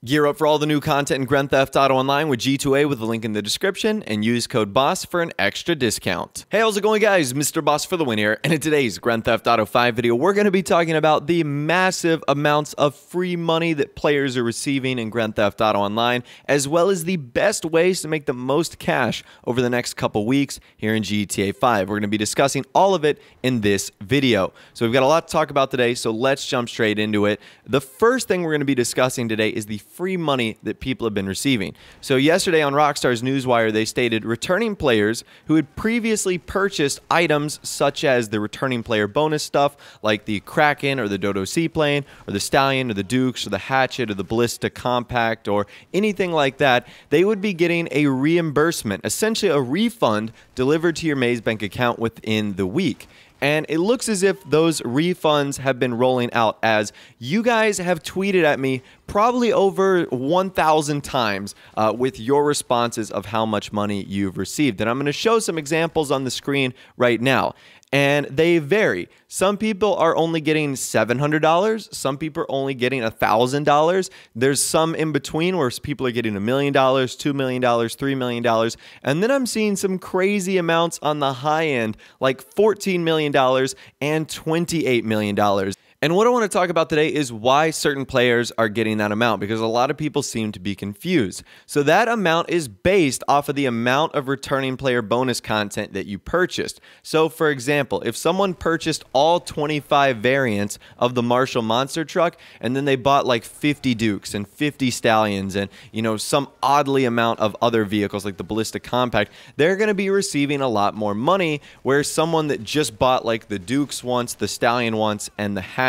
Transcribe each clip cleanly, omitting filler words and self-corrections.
Gear up for all the new content in Grand Theft Auto Online with G2A with the link in the description and use code BOSS for an extra discount. Hey, how's it going, guys? Mr. Boss for the win here, and in today's Grand Theft Auto 5 video, we're going to be talking about the massive amounts of free money that players are receiving in Grand Theft Auto Online, as well as the best ways to make the most cash over the next couple weeks here in GTA 5. We're going to be discussing all of it in this video. So we've got a lot to talk about today, so let's jump straight into it. The first thing we're going to be discussing today is the free money that people have been receiving. So yesterday on Rockstar's Newswire, they stated returning players who had previously purchased items such as the returning player bonus stuff like the Kraken or the Dodo Seaplane or the Stallion or the Dukes or the Hatchet or the Ballista Compact or anything like that, they would be getting a reimbursement, essentially a refund delivered to your Maze Bank account within the week. And it looks as if those refunds have been rolling out, as you guys have tweeted at me probably over 1,000 times with your responses of how much money you've received. And I'm going to show some examples on the screen right now. And they vary. Some people are only getting $700. Some people are only getting $1,000. There's some in between where people are getting $1 million, $2 million, $3 million. And then I'm seeing some crazy amounts on the high end, like $14 million and $28 million. And what I want to talk about today is why certain players are getting that amount, because a lot of people seem to be confused. So that amount is based off of the amount of returning player bonus content that you purchased. So for example, if someone purchased all 25 variants of the Marshall Monster Truck and then they bought like 50 Dukes and 50 Stallions and, you know, some oddly amount of other vehicles like the Ballista Compact, they're going to be receiving a lot more money, whereas someone that just bought like the Dukes once, the Stallion once, and the Hatchet.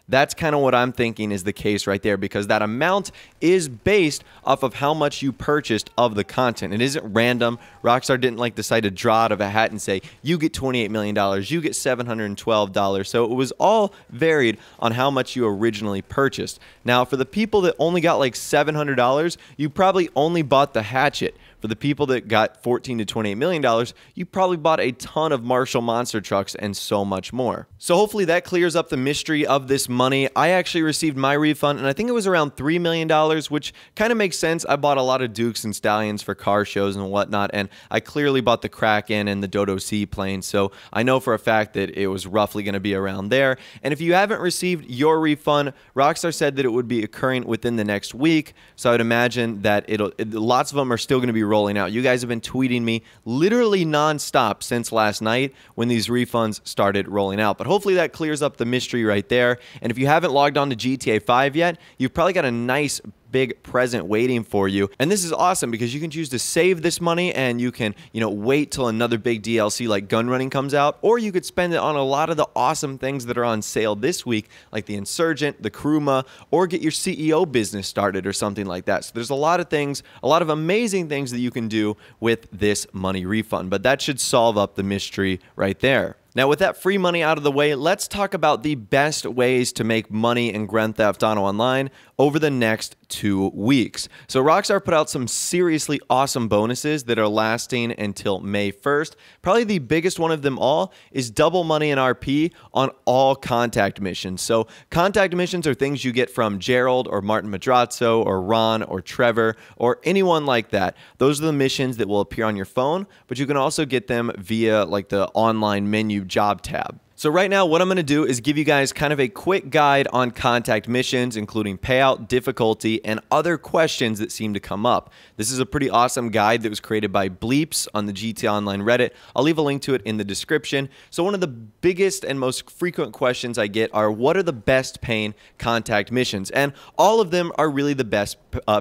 That's kind of what I'm thinking is the case right there, because that amount is based off of how much you purchased of the content. It isn't random. Rockstar didn't like decide to draw out of a hat and say, you get $28 million, you get $712. So it was all varied on how much you originally purchased. Now, for the people that only got like $700, you probably only bought the Hatchet. For the people that got $14 to $28 million, you probably bought a ton of Marshall Monster Trucks and so much more. So hopefully that clears up the mystery of this money. I actually received my refund, and I think it was around $3 million, which kind of makes sense. I bought a lot of Dukes and Stallions for car shows and whatnot, and I clearly bought the Kraken and the Dodo Seaplane, so I know for a fact that it was roughly going to be around there. And if you haven't received your refund, Rockstar said that it would be occurring within the next week, so I would imagine that lots of them are still going to be rolling out. You guys have been tweeting me literally nonstop since last night when these refunds started rolling out. But hopefully that clears up the mystery right there. And if you haven't logged on to GTA 5 yet, you've probably got a nice big present waiting for you. And this is awesome because you can choose to save this money and you can, wait till another big DLC like gun running comes out, or you could spend it on a lot of the awesome things that are on sale this week, like the Insurgent, the Kuruma, or get your CEO business started or something like that. So there's a lot of things, a lot of amazing things that you can do with this money refund, but that should solve up the mystery right there. Now, with that free money out of the way, let's talk about the best ways to make money in Grand Theft Auto Online over the next 2 weeks. So Rockstar put out some seriously awesome bonuses that are lasting until May 1st. Probably the biggest one of them all is double money in RP on all contact missions. So contact missions are things you get from Gerald or Martin Madrazo or Ron or Trevor or anyone like that. Those are the missions that will appear on your phone, but you can also get them via like the online menu job tab. So right now, what I'm going to do is give you guys kind of a quick guide on contact missions, including payout, difficulty, and other questions that seem to come up. This is a pretty awesome guide that was created by Bleeps on the GTA Online Reddit. I'll leave a link to it in the description. So one of the biggest and most frequent questions I get are, what are the best paying contact missions? And all of them are really the best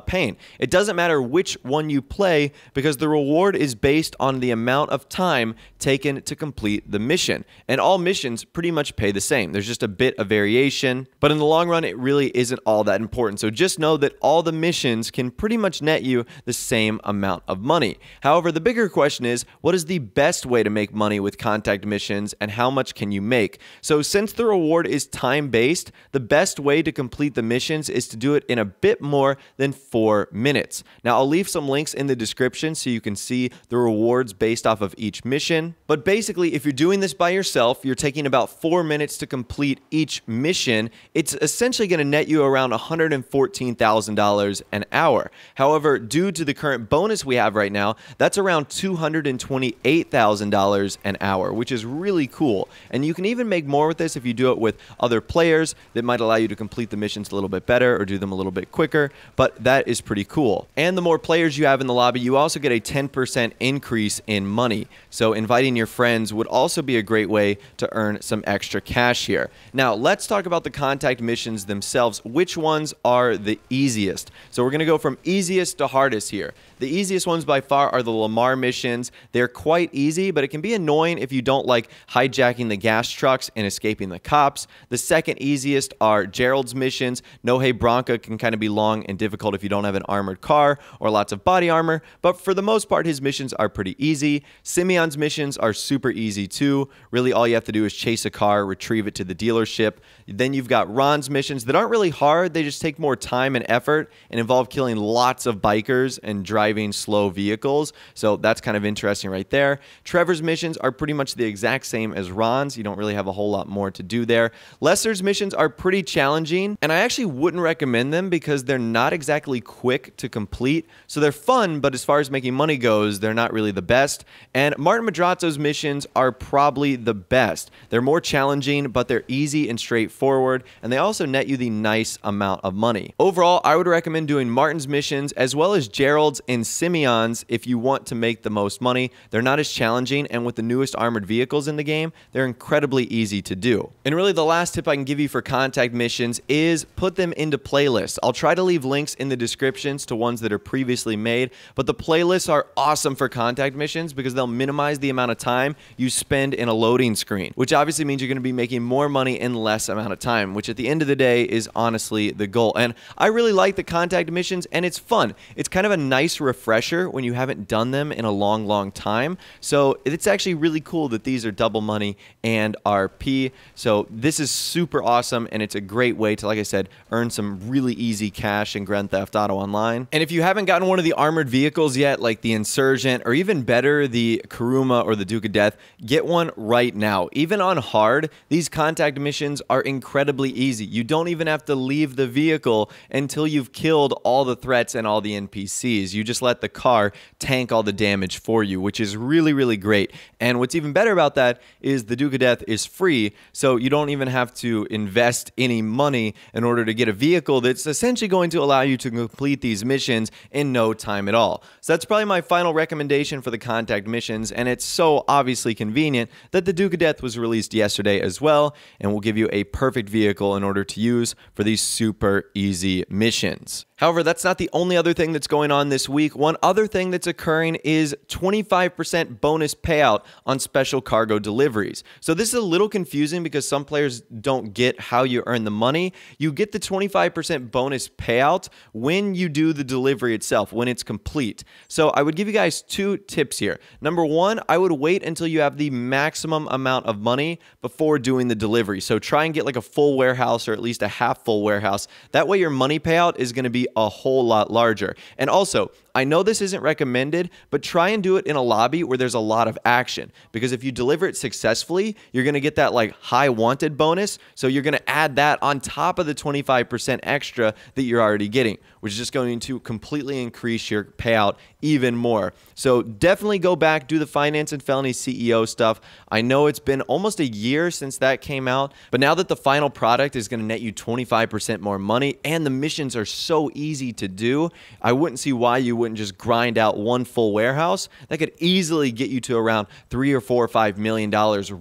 paying. It doesn't matter which one you play because the reward is based on the amount of time taken to complete the mission. And all missions pretty much pay the same. There's just a bit of variation, but in the long run, it really isn't all that important. So just know that all the missions can pretty much net you the same amount of money. However, the bigger question is, what is the best way to make money with contact missions and how much can you make? So since the reward is time-based, the best way to complete the missions is to do it in a bit more than 4 minutes. Now, I'll leave some links in the description so you can see the rewards based off of each mission. But basically, if you're doing this by yourself, you're taking taking about 4 minutes to complete each mission, it's essentially going to net you around $114,000 an hour. However, due to the current bonus we have right now, that's around $228,000 an hour, which is really cool. And you can even make more with this if you do it with other players. That might allow you to complete the missions a little bit better or do them a little bit quicker, but that is pretty cool. And the more players you have in the lobby, you also get a 10% increase in money. So inviting your friends would also be a great way to earn some extra cash here. Now, let's talk about the contact missions themselves. Which ones are the easiest? So we're going to go from easiest to hardest here. The easiest ones by far are the Lamar missions. They're quite easy, but it can be annoying if you don't like hijacking the gas trucks and escaping the cops. The second easiest are Gerald's missions. No Hey Bronca can kind of be long and difficult if you don't have an armored car or lots of body armor, but for the most part, his missions are pretty easy. Simeon's missions are super easy too. Really, all you have to do is chase a car, retrieve it to the dealership. Then you've got Ron's missions that aren't really hard. They just take more time and effort and involve killing lots of bikers and driving slow vehicles. So that's kind of interesting right there. Trevor's missions are pretty much the exact same as Ron's. You don't really have a whole lot more to do there. Lester's missions are pretty challenging, and I actually wouldn't recommend them because they're not exactly quick to complete. So they're fun, but as far as making money goes, they're not really the best. And Martin Madrazzo's missions are probably the best. They're more challenging, but they're easy and straightforward, and they also net you the nice amount of money. Overall, I would recommend doing Martin's missions as well as Gerald's and Simeon's if you want to make the most money. They're not as challenging, and with the newest armored vehicles in the game, they're incredibly easy to do. And really, the last tip I can give you for contact missions is put them into playlists. I'll try to leave links in the descriptions to ones that are previously made, but the playlists are awesome for contact missions because they'll minimize the amount of time you spend in a loading screen, which obviously means you're going to be making more money in less amount of time, which at the end of the day is honestly the goal. And I really like the contact missions, and it's fun. It's kind of a nice refresher when you haven't done them in a long time. So it's actually really cool that these are double money and RP. So this is super awesome, and it's a great way to, like I said, earn some really easy cash in Grand Theft Auto Online. And if you haven't gotten one of the armored vehicles yet, like the Insurgent, or even better, the Kuruma or the Duke of Death, get one right now. Even on hard, these contact missions are incredibly easy. You don't even have to leave the vehicle until you've killed all the threats and all the NPCs. You just let the car tank all the damage for you, which is really great. And what's even better about that is the Duke of Death is free, so you don't even have to invest any money in order to get a vehicle that's essentially going to allow you to complete these missions in no time at all. So that's probably my final recommendation for the contact missions, and it's so obviously convenient that the Duke of Death was released yesterday as well, and will give you a perfect vehicle in order to use for these super easy missions. However, that's not the only other thing that's going on this week. One other thing that's occurring is 25% bonus payout on special cargo deliveries. So this is a little confusing because some players don't get how you earn the money. You get the 25% bonus payout when you do the delivery itself, when it's complete. So I would give you guys two tips here. Number one, I would wait until you have the maximum amount of money before doing the delivery. So try and get like a full warehouse or at least a half full warehouse. That way your money payout is going to be a whole lot larger. And also, I know this isn't recommended, but try and do it in a lobby where there's a lot of action, because if you deliver it successfully, you're going to get that like high wanted bonus. So you're going to add that on top of the 25% extra that you're already getting, which is just going to completely increase your payout even more. So definitely go back, do the finance and felony CEO stuff. I know it's been almost a year since that came out, but now that the final product is going to net you 25% more money and the missions are so easy to do, I wouldn't see why you wouldn't just grind out one full warehouse. That could easily get you to around $3 or $4 or $5 million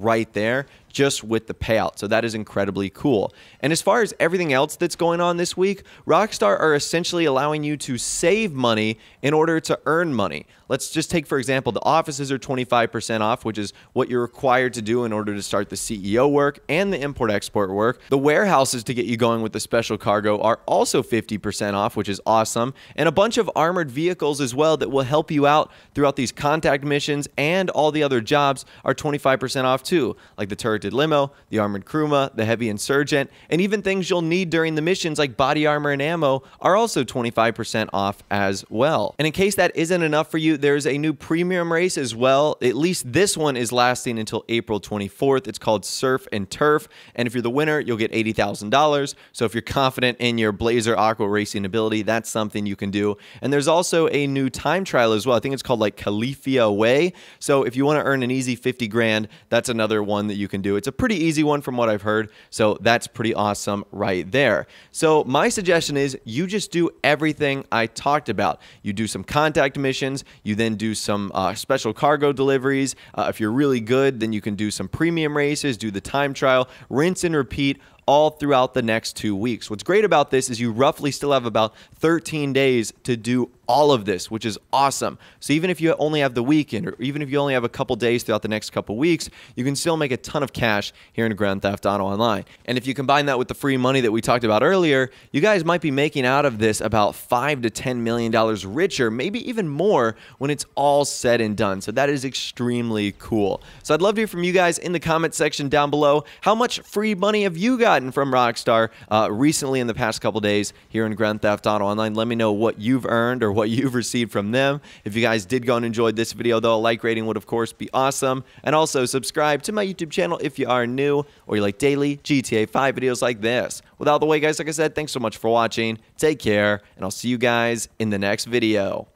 right there, just with the payout. So that is incredibly cool. And as far as everything else that's going on this week, Rockstar are essentially allowing you to save money in order to earn money. Let's just take, for example, the offices are 25% off, which is what you're required to do in order to start the CEO work and the import-export work. The warehouses to get you going with the special cargo are also 50% off, which is awesome. And a bunch of armored vehicles as well that will help you out throughout these contact missions and all the other jobs are 25% off too, like the turret turreted limo, the armored Kruma, the heavy insurgent, and even things you'll need during the missions like body armor and ammo are also 25% off as well. And in case that isn't enough for you, there's a new premium race as well. At least this one is lasting until April 24th. It's called Surf and Turf, and if you're the winner, you'll get $80,000. So if you're confident in your Blazer Aqua racing ability, that's something you can do. And there's also a new time trial as well. I think it's called like Califia Way. So if you want to earn an easy 50 grand, that's another one that you can do. It's a pretty easy one from what I've heard. So that's pretty awesome right there. So my suggestion is you just do everything I talked about. You do some contact missions. You then do some special cargo deliveries. If you're really good, then you can do some premium races, do the time trial, rinse and repeat all throughout the next 2 weeks. What's great about this is you roughly still have about 13 days to do all of this, which is awesome. So even if you only have the weekend, or even if you only have a couple days throughout the next couple weeks, you can still make a ton of cash here in Grand Theft Auto Online. And if you combine that with the free money that we talked about earlier, you guys might be making out of this about $5 to $10 million richer, maybe even more when it's all said and done. So that is extremely cool. So I'd love to hear from you guys in the comment section down below. How much free money have you gotten from Rockstar recently in the past couple days here in Grand Theft Auto Online? Let me know what you've earned or what you've received from them. If you guys did go and enjoyed this video, though, a like rating would of course be awesome. And also subscribe to my YouTube channel if you are new or you like daily GTA 5 videos like this. Without the way, guys, like I said, thanks so much for watching. Take care, and I'll see you guys in the next video.